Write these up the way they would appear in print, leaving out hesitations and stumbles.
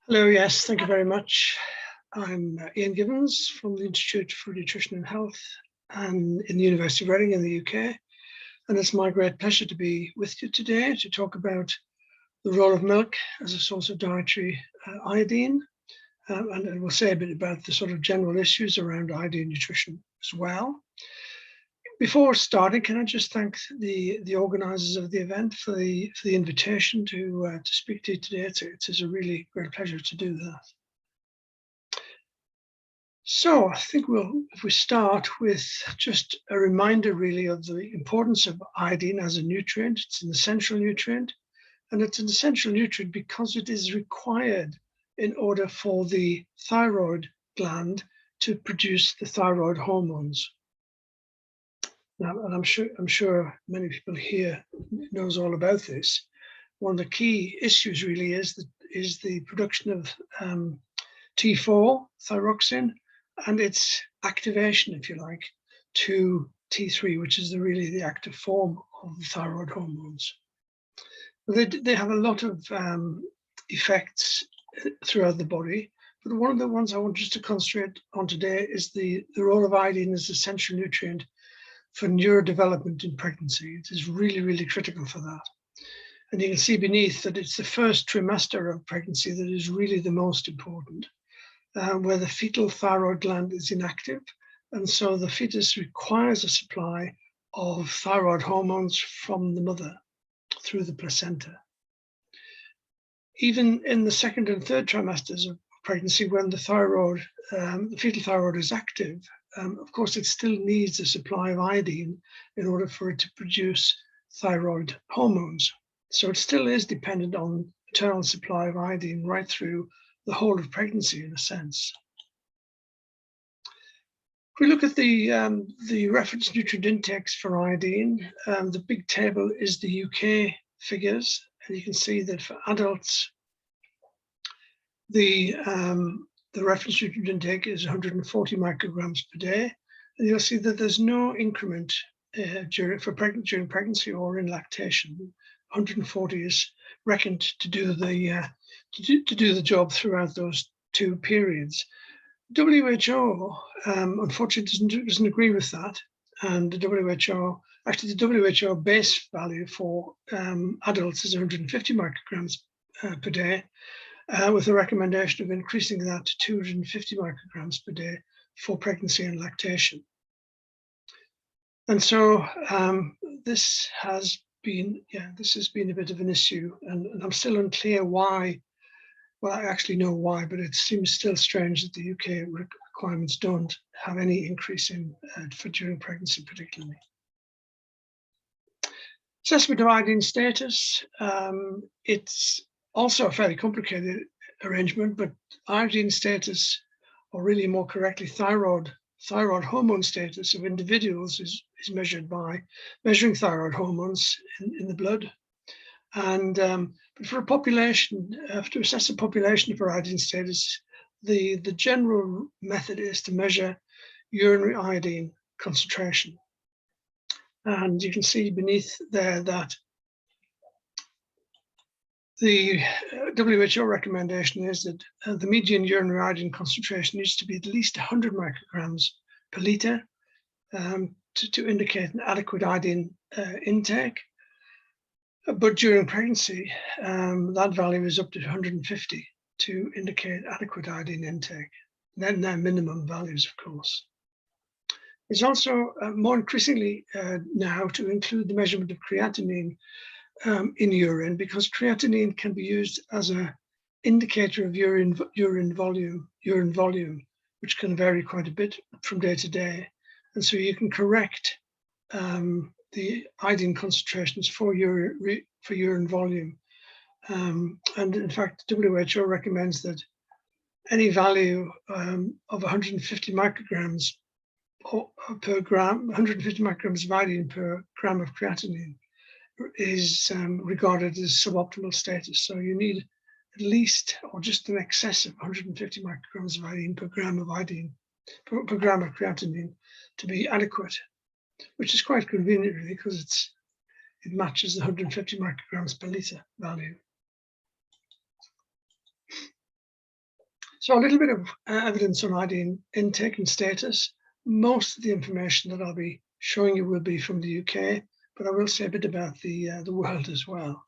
Hello, yes, thank you very much. I'm Ian Gibbons from the Institute for Nutrition and Health and in the University of Reading in the UK. And it's my great pleasure to be with you today to talk about the role of milk as a source of dietary iodine. And we'll say a bit about the sort of general issues around iodine nutrition as well. Before starting, can I just thank the organisers of the event for the invitation to speak to you today. It's a really great pleasure to do that. So I think if we start with just a reminder really of the importance of iodine as a nutrient. It's an essential nutrient, and it's an essential nutrient because it is required in order for the thyroid gland to produce the thyroid hormones. Now, and I'm sure many people here knows all about this. One of the key issues really is the production of T4 thyroxine and its activation, if you like, to T3, which is really the active form of the thyroid hormones. They have a lot of effects throughout the body, but one of the ones I want just to concentrate on today is the role of iodine as an essential nutrient for neurodevelopment in pregnancy. It is really, really critical for that. And you can see beneath that it's the first trimester of pregnancy that is really the most important, where the fetal thyroid gland is inactive. And so the fetus requires a supply of thyroid hormones from the mother through the placenta. Even in the second and third trimesters of pregnancy, when the fetal thyroid is active, of course, it still needs a supply of iodine in order for it to produce thyroid hormones. So it still is dependent on maternal supply of iodine right through the whole of pregnancy, in a sense. If we look at the reference nutrient intakes for iodine, the big table is the UK figures, and you can see that for adults, the reference nutrient intake is 140 micrograms per day, and you'll see that there's no increment during pregnancy or in lactation. 140 is reckoned to do the job throughout those two periods. WHO unfortunately doesn't agree with that, and the WHO base value for adults is 150 micrograms per day. With a recommendation of increasing that to 250 micrograms per day for pregnancy and lactation. And so this has been a bit of an issue, and I'm still unclear why. Well, I actually know why, but it seems still strange that the UK requirements don't have any increase for during pregnancy, particularly. Assessment of iodine status. It's also a fairly complicated arrangement, but iodine status, or really more correctly, thyroid hormone status of individuals is measured by measuring thyroid hormones in the blood. And but for a population, to assess a population for iodine status, the general method is to measure urinary iodine concentration. And you can see beneath there that the WHO recommendation is that the median urinary iodine concentration needs to be at least 100 micrograms per litre to indicate an adequate iodine intake. But during pregnancy, that value is up to 150 to indicate adequate iodine intake. Then they're minimum values, of course. It's also more increasingly now to include the measurement of creatinine in urine, because creatinine can be used as an indicator of urine volume, which can vary quite a bit from day to day. And so you can correct the iodine concentrations for urine volume. And in fact, WHO recommends that any value of 150 micrograms per gram, 150 micrograms of iodine per gram of creatinine is regarded as suboptimal status. So you need at least, or just in excess of 150 micrograms of iodine per gram of creatinine to be adequate, which is quite convenient really, because it matches the 150 micrograms per litre value. So a little bit of evidence on iodine intake and status. Most of the information that I'll be showing you will be from the UK, but I will say a bit about the world as well.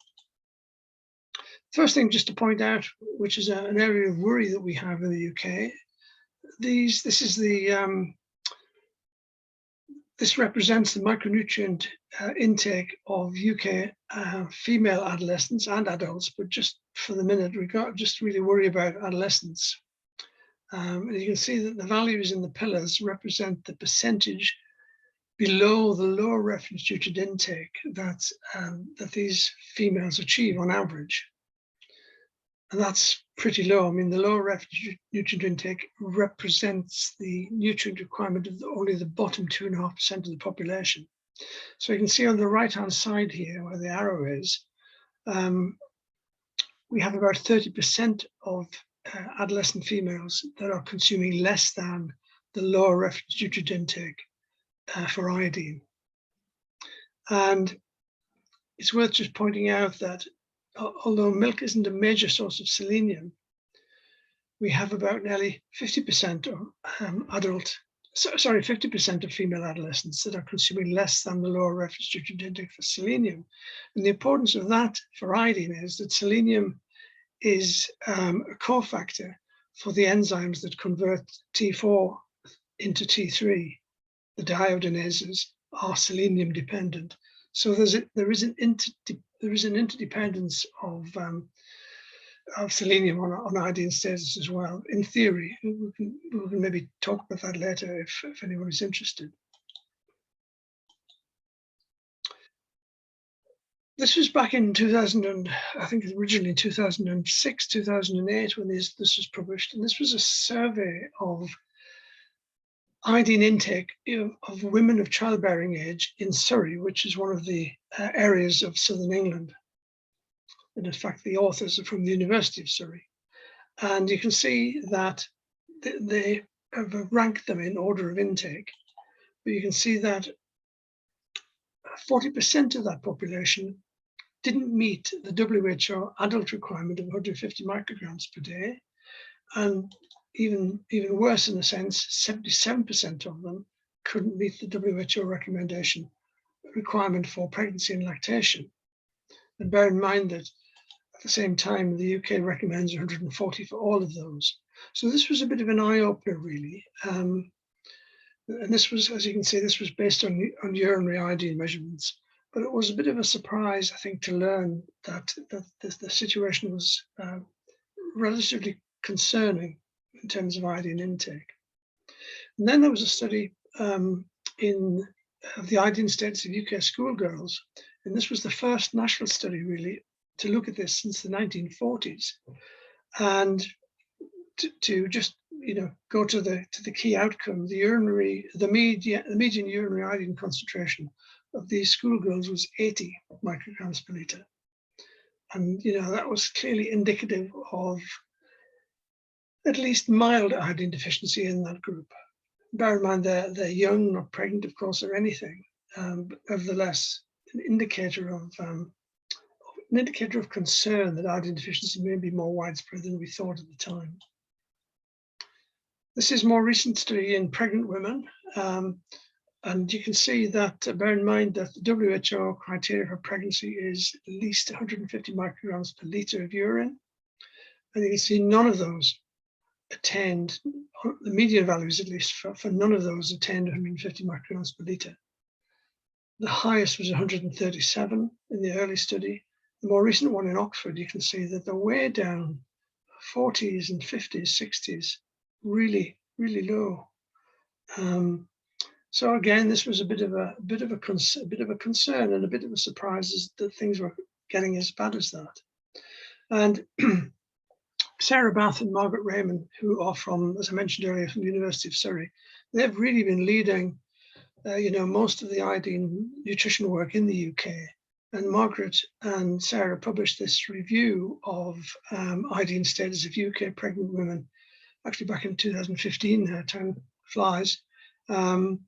First thing just to point out, which is an area of worry that we have in the UK, this represents the micronutrient intake of UK female adolescents and adults, but just for the minute, we just really worry about adolescents. And you can see that the values in the pillars represent the percentage below the lower reference nutrient intake that these females achieve on average. And that's pretty low. I mean, the lower reference nutrient intake represents the nutrient requirement of only the bottom 2.5% of the population. So you can see on the right-hand side here, where the arrow is, we have about 30% of adolescent females that are consuming less than the lower reference nutrient intake for iodine. And it's worth just pointing out that although milk isn't a major source of selenium, we have about nearly 50% of 50% of female adolescents that are consuming less than the lower reference nutrient intake for selenium. And the importance of that for iodine is that selenium is a cofactor for the enzymes that convert T4 into T3. The deiodinases are selenium dependent. So there is an interdependence of selenium on iodine status as well. In theory, we can maybe talk about that later if anyone is interested. This was back in 2000, I think originally 2006, 2008 when this was published, and this was a survey of iodine intake of women of childbearing age in Surrey, which is one of the areas of southern England. And in fact, the authors are from the University of Surrey. And you can see that they have ranked them in order of intake. But you can see that 40% of that population didn't meet the WHO adult requirement of 150 micrograms per day. And even worse in a sense, 77% of them couldn't meet the WHO recommendation requirement for pregnancy and lactation. And bear in mind that at the same time, the UK recommends 140 for all of those. So this was a bit of an eye-opener, really. And this was, as you can see, this was based on urinary iodine measurements. But it was a bit of a surprise, I think, to learn that the situation was relatively concerning in terms of iodine intake. And then there was a study of the iodine status of UK schoolgirls, and this was the first national study really to look at this since the 1940s, and to just go to the key outcome. The median urinary iodine concentration of these schoolgirls was 80 micrograms per litre, and that was clearly indicative of at least mild iodine deficiency in that group. Bear in mind they're young, not pregnant, of course, or anything, but nevertheless, an indicator of concern that iodine deficiency may be more widespread than we thought at the time. This is more recent study in pregnant women, and you can see that, bear in mind that the WHO criteria for pregnancy is at least 150 micrograms per litre of urine, and you can see none of those attained, the median values at least for none of those attained 150 micrograms per litre. The highest was 137 in the early study. The more recent one in Oxford, you can see that they're way down, 40s and 50s, 60s, really, really low. So again, this was a bit of a concern and a bit of a surprise that things were getting as bad as that. And Sarah Bath and Margaret Raymond, who are from, as I mentioned earlier, from the University of Surrey, they've really been leading, most of the iodine nutrition work in the UK. And Margaret and Sarah published this review of iodine status of UK pregnant women, actually back in 2015. Time flies, and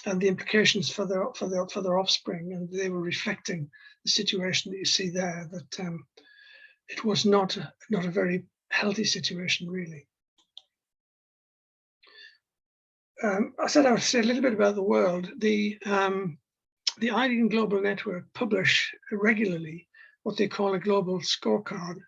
the implications for their offspring. And they were reflecting the situation that you see there. That it was not a very healthy situation, really. I said I would say a little bit about the world. The Iodine Global Network publish regularly what they call a global scorecard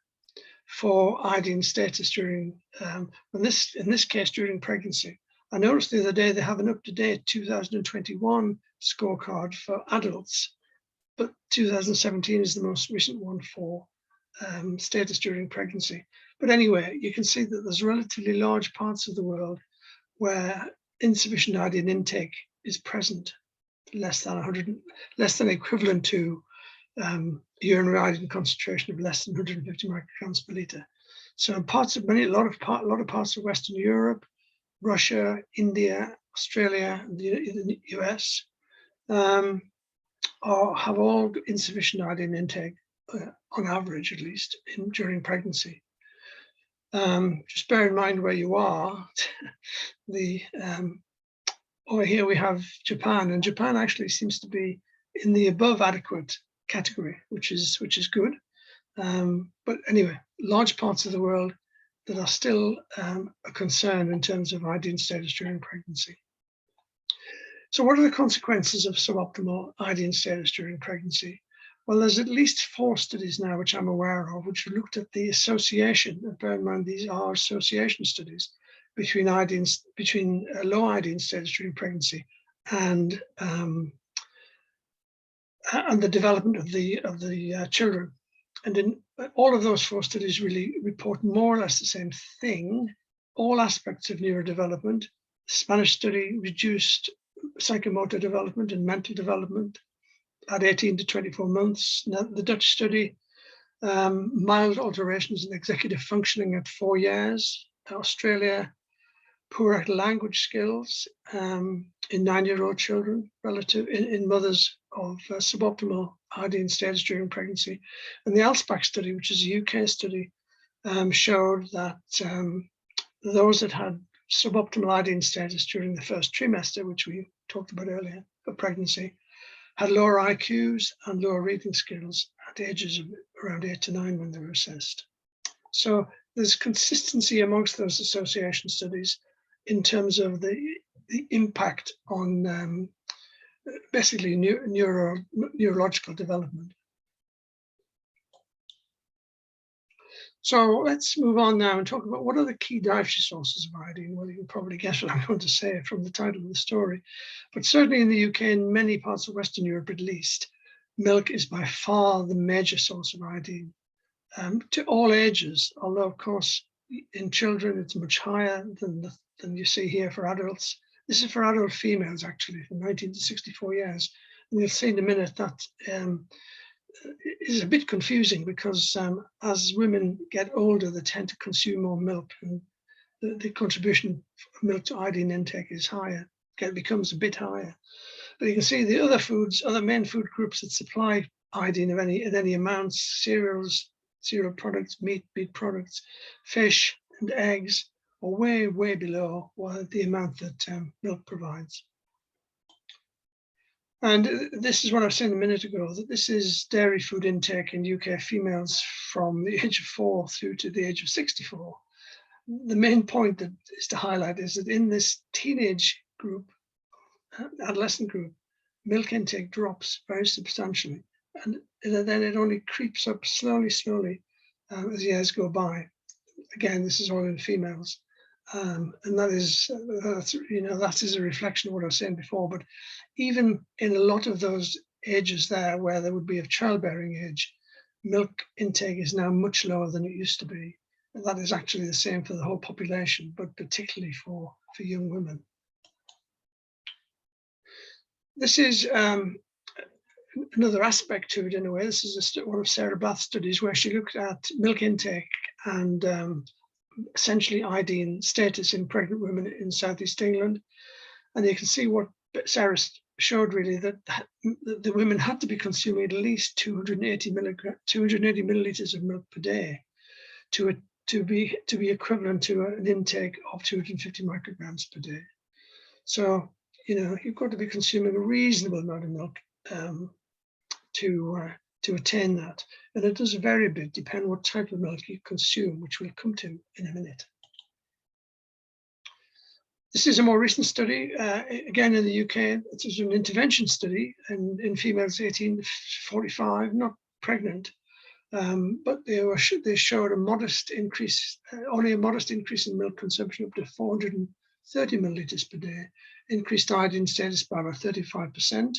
for iodine status during, in this case, during pregnancy. I noticed the other day they have an up-to-date 2021 scorecard for adults, but 2017 is the most recent one for status during pregnancy. But anyway, you can see that there's relatively large parts of the world where insufficient iodine intake is present, less than equivalent to urinary iodine concentration of less than 150 micrograms per liter. So in a lot of parts of Western Europe, Russia, India, Australia, and the US have all insufficient iodine intake, on average at least, during pregnancy. Just bear in mind where you are. Over here we have Japan, and Japan actually seems to be in the above adequate category, which is good. But anyway, large parts of the world that are still a concern in terms of iodine status during pregnancy. So what are the consequences of suboptimal iodine status during pregnancy? Well, there's at least 4 studies now, which I'm aware of, which looked at the association, and bear in mind these are association studies, between low iodine status during pregnancy and the development of the children. And in all of those 4 studies really report more or less the same thing, all aspects of neurodevelopment. The Spanish study reduced psychomotor development and mental development at 18 to 24 months. Now, the Dutch study, mild alterations in executive functioning at 4 years. Australia, poor language skills in 9-year-old children in mothers of suboptimal iodine status during pregnancy. And the ALSPAC study, which is a UK study, showed that those that had suboptimal iodine status during the first trimester, which we talked about earlier, of pregnancy, had lower IQs and lower reading skills at ages of around 8 to 9 when they were assessed. So there's consistency amongst those association studies in terms of the impact on basically neurological development. So let's move on now and talk about what are the key dietary sources of iodine. Well, you can probably guess what I'm going to say from the title of the story, but certainly in the UK and many parts of Western Europe at least, milk is by far the major source of iodine to all ages, although of course in children it's much higher than you see here for adults. This is for adult females actually from 19 to 64 years. And you'll see in a minute that is a bit confusing because as women get older, they tend to consume more milk, and the contribution of milk to iodine intake is higher, it becomes a bit higher. But you can see the other main food groups that supply iodine in any amounts: cereals, cereal products, meat products, fish and eggs are way, way below the amount that milk provides. And this is what I was saying a minute ago, that this is dairy food intake in UK females from the age of 4 through to the age of 64. The main point that is to highlight is that in this teenage group, adolescent group, milk intake drops very substantially. And then it only creeps up slowly as years go by. Again, this is all in females. And that is a reflection of what I was saying before. But even in a lot of those ages there where they would be of childbearing age, milk intake is now much lower than it used to be. And that is actually the same for the whole population, but particularly for young women. This is another aspect to it in a way. This is one of Sarah Bath's studies where she looked at milk intake and essentially iodine status in pregnant women in Southeast England. And you can see what Sarah showed really, that the women had to be consuming at least 280 milliliters of milk per day to be equivalent to an intake of 250 micrograms per day. So, you've got to be consuming a reasonable amount of milk to attain that. And it does vary a bit, depending what type of milk you consume, which we'll come to in a minute. This is a more recent study, again in the UK. It is an intervention study in females 18 to 45, not pregnant, but they showed a modest increase, only a modest increase in milk consumption up to 430 milliliters per day, increased iodine status by about 35%,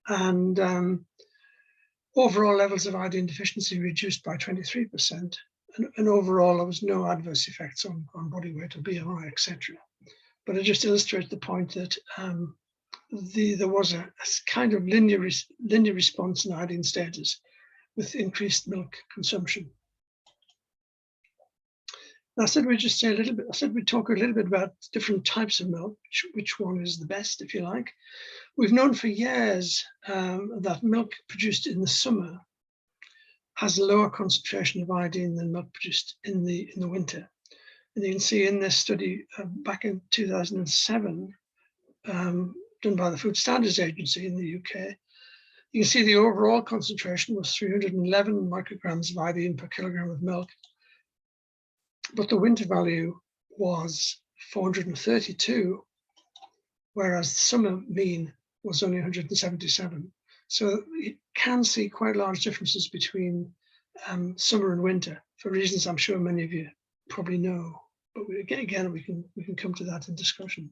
and overall levels of iodine deficiency reduced by 23%, and overall there was no adverse effects on body weight or BMI, etc. But it just illustrates the point that there was a kind of linear response in iodine status with increased milk consumption. I said we'd just say a little bit. I said we'd talk a little bit about different types of milk, which one is the best, if you like. We've known for years that milk produced in the summer has a lower concentration of iodine than milk produced in the winter. And you can see in this study back in 2007, done by the Food Standards Agency in the UK, you can see the overall concentration was 311 micrograms of iodine per kilogram of milk, but the winter value was 432, whereas the summer mean was only 177. So you can see quite large differences between summer and winter for reasons I'm sure many of you probably know. But again, we can come to that in discussion.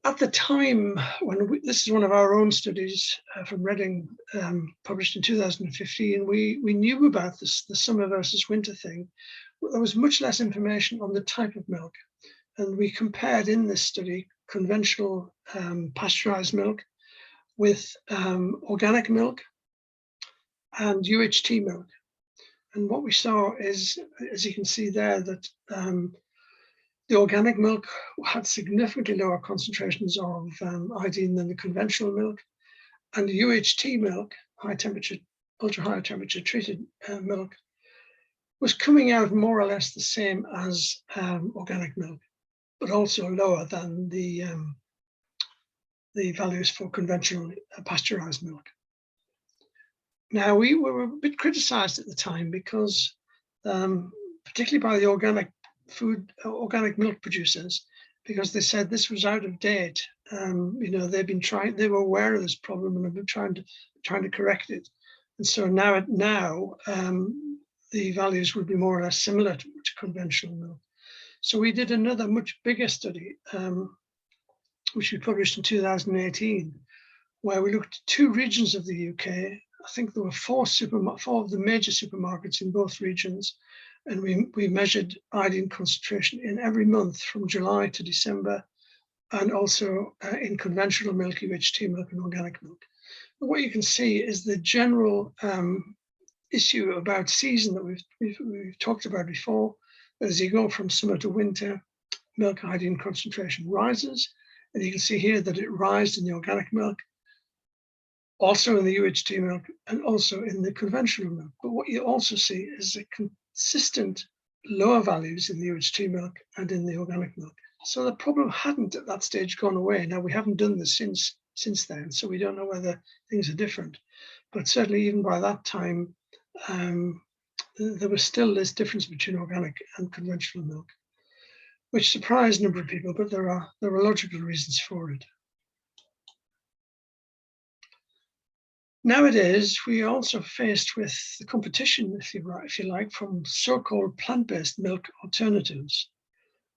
At the time when this is one of our own studies from Reading, published in 2015, we knew about the summer versus winter thing. There was much less information on the type of milk, and we compared in this study conventional pasteurized milk with organic milk and UHT milk. And what we saw is, as you can see there, that the organic milk had significantly lower concentrations of iodine than the conventional milk, and the UHT milk, high temperature, ultra high temperature treated milk, was coming out more or less the same as organic milk, but also lower than the values for conventional pasteurized milk. Now, we were a bit criticized at the time because, particularly by the organic milk producers, because they said this was out of date. They were aware of this problem and have been trying to correct it. And so now the values would be more or less similar to conventional milk. So we did another much bigger study, which we published in 2018, where we looked at 2 regions of the UK. I think there were 4 of the major supermarkets in both regions, and we measured iodine concentration in every month from July to December, and also in conventional milk, UHT milk, and organic milk. And what you can see is the general issue about season that we've talked about before. As you go from summer to winter, milk iodine concentration rises, and you can see here that it rises in the organic milk, also in the UHT milk, and also in the conventional milk. But what you also see is a consistent lower values in the UHT milk and in the organic milk. So the problem hadn't at that stage gone away. Now, we haven't done this since then, so we don't know whether things are different. But certainly even by that time, there was still this difference between organic and conventional milk, which surprised a number of people, but there are logical reasons for it. Nowadays, we are also faced with the competition, if you like, from so-called plant-based milk alternatives.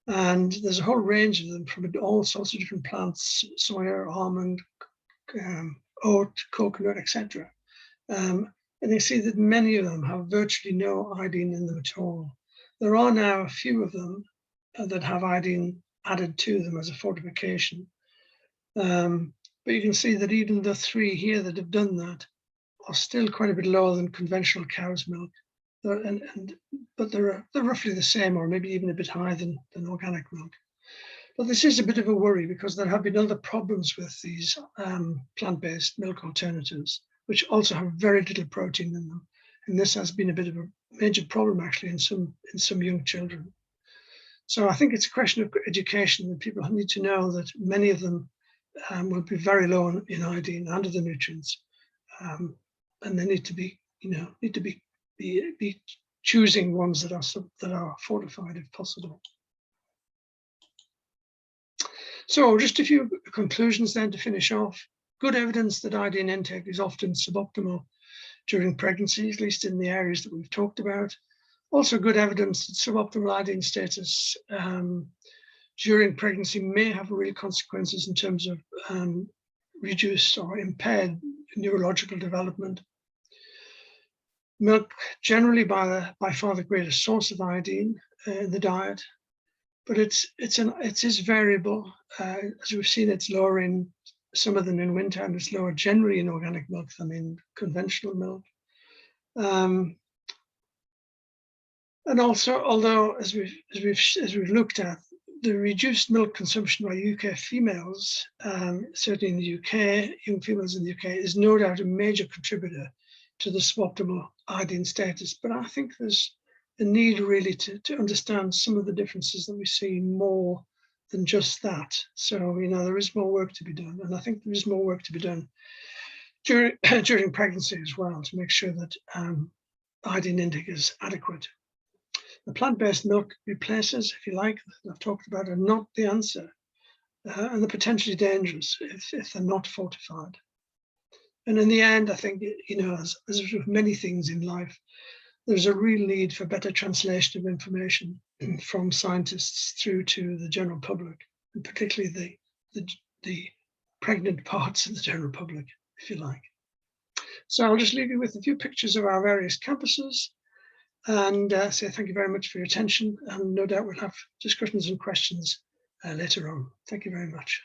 And there's a whole range of them from all sorts of different plants: soya, almond, oat, coconut, etc. And you see that many of them have virtually no iodine in them at all. There are now a few of them that have iodine added to them as a fortification. But you can see that even the 3 here that have done that are still quite a bit lower than conventional cow's milk. But they're roughly the same, or maybe even a bit higher than organic milk. But this is a bit of a worry, because there have been other problems with these plant-based milk alternatives, which also have very little protein in them. And this has been a bit of a major problem actually in some young children. So I think it's a question of education, that people need to know that many of them will be very low in iodine and other nutrients, and they need to be choosing ones that are fortified if possible. So just a few conclusions then to finish off. Good evidence that iodine intake is often suboptimal during pregnancy, at least in the areas that we've talked about. Also good evidence that suboptimal iodine status during pregnancy may have real consequences in terms of reduced or impaired neurological development. Milk generally by far the greatest source of iodine in the diet, but it is variable. As we've seen, it's lower in summer than in winter, and it's lower generally in organic milk than in conventional milk. And also, although as we've looked at, the reduced milk consumption by UK females, certainly in the UK, young females in the UK, is no doubt a major contributor to the suboptimal iodine status. But I think there's a need really to understand some of the differences that we see more than just that. So, there is more work to be done. And I think there is more work to be done during pregnancy as well, to make sure that iodine intake is adequate. The plant-based milk replaces, if you like, that I've talked about, are not the answer, and they're potentially dangerous if they're not fortified. And in the end, I think, as with many things in life, there's a real need for better translation of information from scientists through to the general public, and particularly the pregnant parts of the general public, if you like. So I'll just leave you with a few pictures of our various campuses, and say thank you very much for your attention, and no doubt we'll have discussions and questions later on. Thank you very much.